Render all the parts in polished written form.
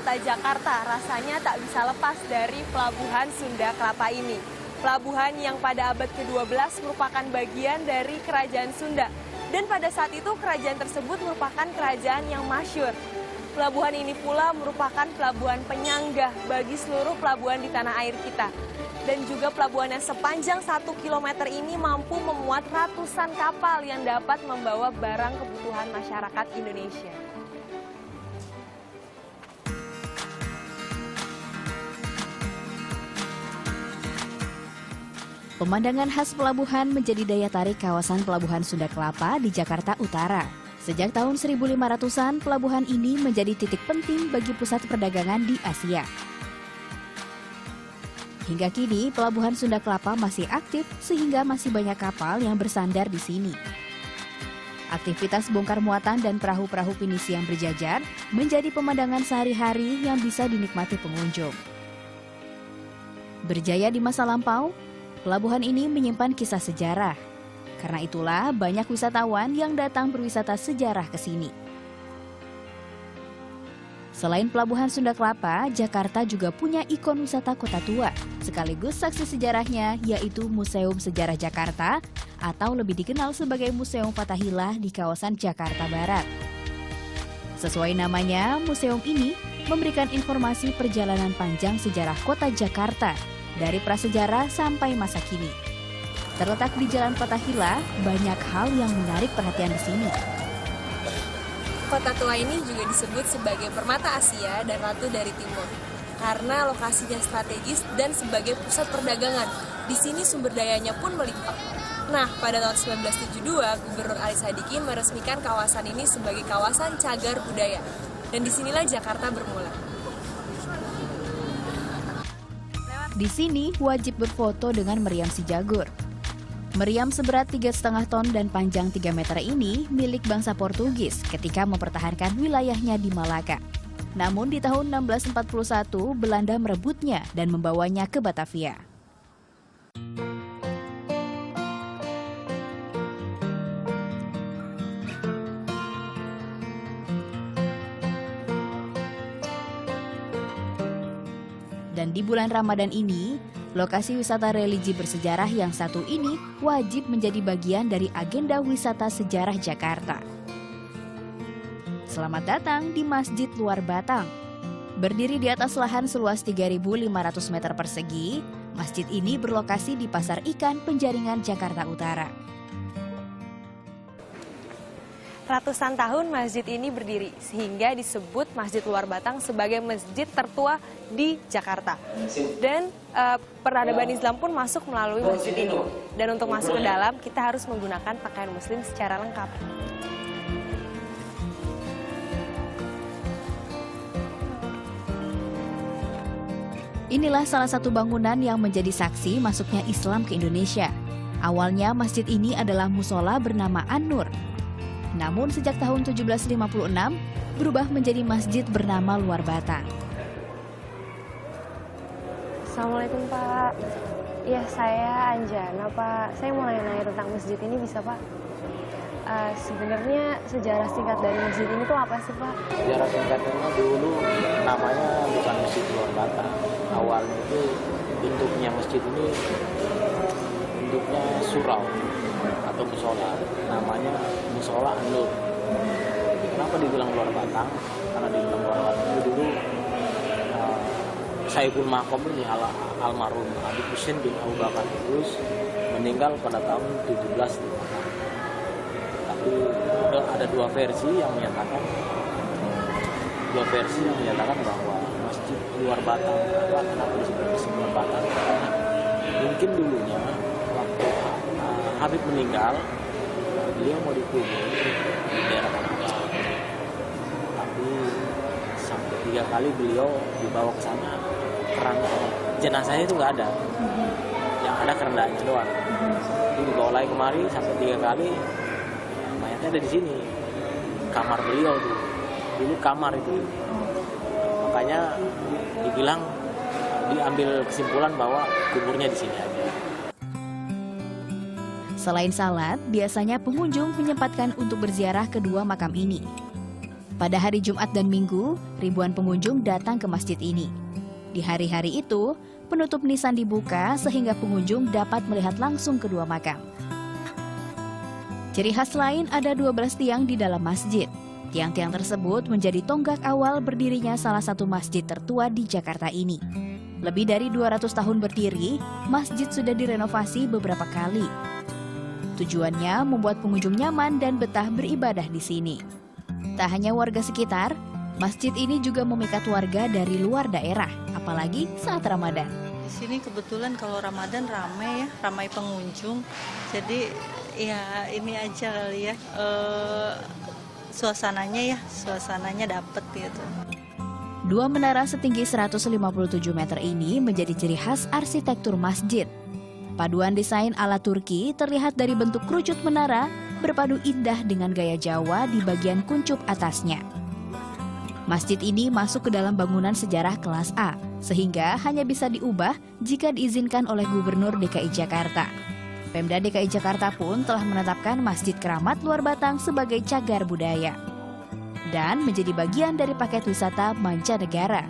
kota Jakarta rasanya tak bisa lepas dari Pelabuhan Sunda Kelapa ini. Pelabuhan yang pada abad ke-12 merupakan bagian dari Kerajaan Sunda. Dan pada saat itu kerajaan tersebut merupakan kerajaan yang masyhur. Pelabuhan ini pula merupakan pelabuhan penyanggah bagi seluruh pelabuhan di tanah air kita. Dan juga pelabuhan yang sepanjang 1 km ini mampu memuat ratusan kapal yang dapat membawa barang kebutuhan masyarakat Indonesia. Pemandangan khas pelabuhan menjadi daya tarik kawasan Pelabuhan Sunda Kelapa di Jakarta Utara. Sejak tahun 1500-an, pelabuhan ini menjadi titik penting bagi pusat perdagangan di Asia. Hingga kini, Pelabuhan Sunda Kelapa masih aktif sehingga masih banyak kapal yang bersandar di sini. Aktivitas bongkar muatan dan perahu-perahu pinisi yang berjajar menjadi pemandangan sehari-hari yang bisa dinikmati pengunjung. Berjaya di masa lampau, pelabuhan ini menyimpan kisah sejarah. Karena itulah banyak wisatawan yang datang berwisata sejarah ke sini. Selain Pelabuhan Sunda Kelapa, Jakarta juga punya ikon wisata kota tua, sekaligus saksi sejarahnya yaitu Museum Sejarah Jakarta atau lebih dikenal sebagai Museum Fathahillah di kawasan Jakarta Barat. Sesuai namanya, museum ini memberikan informasi perjalanan panjang sejarah kota Jakarta dari prasejarah sampai masa kini. Terletak di Jalan Fathahillah, banyak hal yang menarik perhatian di sini. Kota tua ini juga disebut sebagai Permata Asia dan Ratu dari Timur karena lokasinya strategis dan sebagai pusat perdagangan. Di sini sumber dayanya pun melimpah. Nah, pada tahun 1972, Gubernur Ali Sadikin meresmikan kawasan ini sebagai kawasan cagar budaya. Dan disinilah Jakarta bermula. Di sini wajib berfoto dengan meriam si Jagur. Meriam seberat 3,5 ton dan panjang 3 meter ini milik bangsa Portugis ketika mempertahankan wilayahnya di Malaka. Namun di tahun 1641 Belanda merebutnya dan membawanya ke Batavia. Dan di bulan Ramadan ini, lokasi wisata religi bersejarah yang satu ini wajib menjadi bagian dari agenda wisata sejarah Jakarta. Selamat datang di Masjid Luar Batang. Berdiri di atas lahan seluas 3.500 meter persegi, masjid ini berlokasi di Pasar Ikan Penjaringan, Jakarta Utara. Ratusan tahun masjid ini berdiri, sehingga disebut Masjid Luar Batang sebagai masjid tertua di Jakarta. Dan peradaban Islam pun masuk melalui masjid ini. Dan untuk masuk ke dalam, kita harus menggunakan pakaian muslim secara lengkap. Inilah salah satu bangunan yang menjadi saksi masuknya Islam ke Indonesia. Awalnya masjid ini adalah musola bernama An-Nur. Namun sejak tahun 1756 berubah menjadi masjid bernama Luar Batang. Assalamualaikum Pak. Ya saya Anjana Pak. Saya mau nanya-nanya tentang masjid ini bisa Pak? Sebenarnya sejarah singkat dari masjid ini tuh apa sih Pak? Sejarah singkatnya dulu namanya bukan Masjid Luar Batang. Awalnya itu bentuknya masjid ini bentuknya surau atau musola, namanya musola An-Nur. Kenapa dibilang Luar Batang? Karena dibilang Luar Batang itu dulu Saiful Makom ini almarhum Habib Husin bin Abu Bakar Idrus meninggal pada tahun 1756. Tapi ada dua versi yang menyatakan bahwa Masjid Luar Batang kenapa disebut Luar Batang? Karena mungkin dulunya waktu Habib meninggal, beliau mau dikubur di daerah Tanah. Tapi sampai 3 kali beliau dibawa ke sana, keranda jenazahnya itu nggak ada, yang ada kerandanya doang. Itu dibawa lagi kemari sampai 3 kali, mayatnya ada di sini, kamar beliau tuh, dulu kamar itu. Makanya dibilang diambil kesimpulan bahwa kuburnya di sini aja. Selain salat, biasanya pengunjung menyempatkan untuk berziarah kedua makam ini. Pada hari Jumat dan Minggu, ribuan pengunjung datang ke masjid ini. Di hari-hari itu, penutup nisan dibuka sehingga pengunjung dapat melihat langsung kedua makam. Ciri khas lain ada 12 tiang di dalam masjid. Tiang-tiang tersebut menjadi tonggak awal berdirinya salah satu masjid tertua di Jakarta ini. Lebih dari 200 tahun berdiri, masjid sudah direnovasi beberapa kali. Tujuannya membuat pengunjung nyaman dan betah beribadah di sini. Tak hanya warga sekitar, masjid ini juga memikat warga dari luar daerah, apalagi saat Ramadan. Di sini kebetulan kalau Ramadan ramai pengunjung. Jadi ya ini aja kali ya, suasananya dapet gitu. Dua menara setinggi 157 meter ini menjadi ciri khas arsitektur masjid. Paduan desain ala Turki terlihat dari bentuk kerucut menara berpadu indah dengan gaya Jawa di bagian kuncup atasnya. Masjid ini masuk ke dalam bangunan sejarah kelas A, sehingga hanya bisa diubah jika diizinkan oleh Gubernur DKI Jakarta. Pemda DKI Jakarta pun telah menetapkan Masjid Keramat Luar Batang sebagai cagar budaya dan menjadi bagian dari paket wisata mancanegara.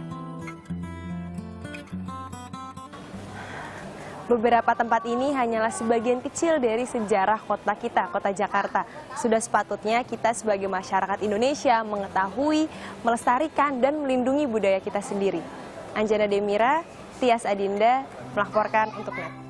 Beberapa tempat ini hanyalah sebagian kecil dari sejarah kota kita, kota Jakarta. Sudah sepatutnya kita sebagai masyarakat Indonesia mengetahui, melestarikan, dan melindungi budaya kita sendiri. Anjana Demira, Tias Adinda, melaporkan untuk NET.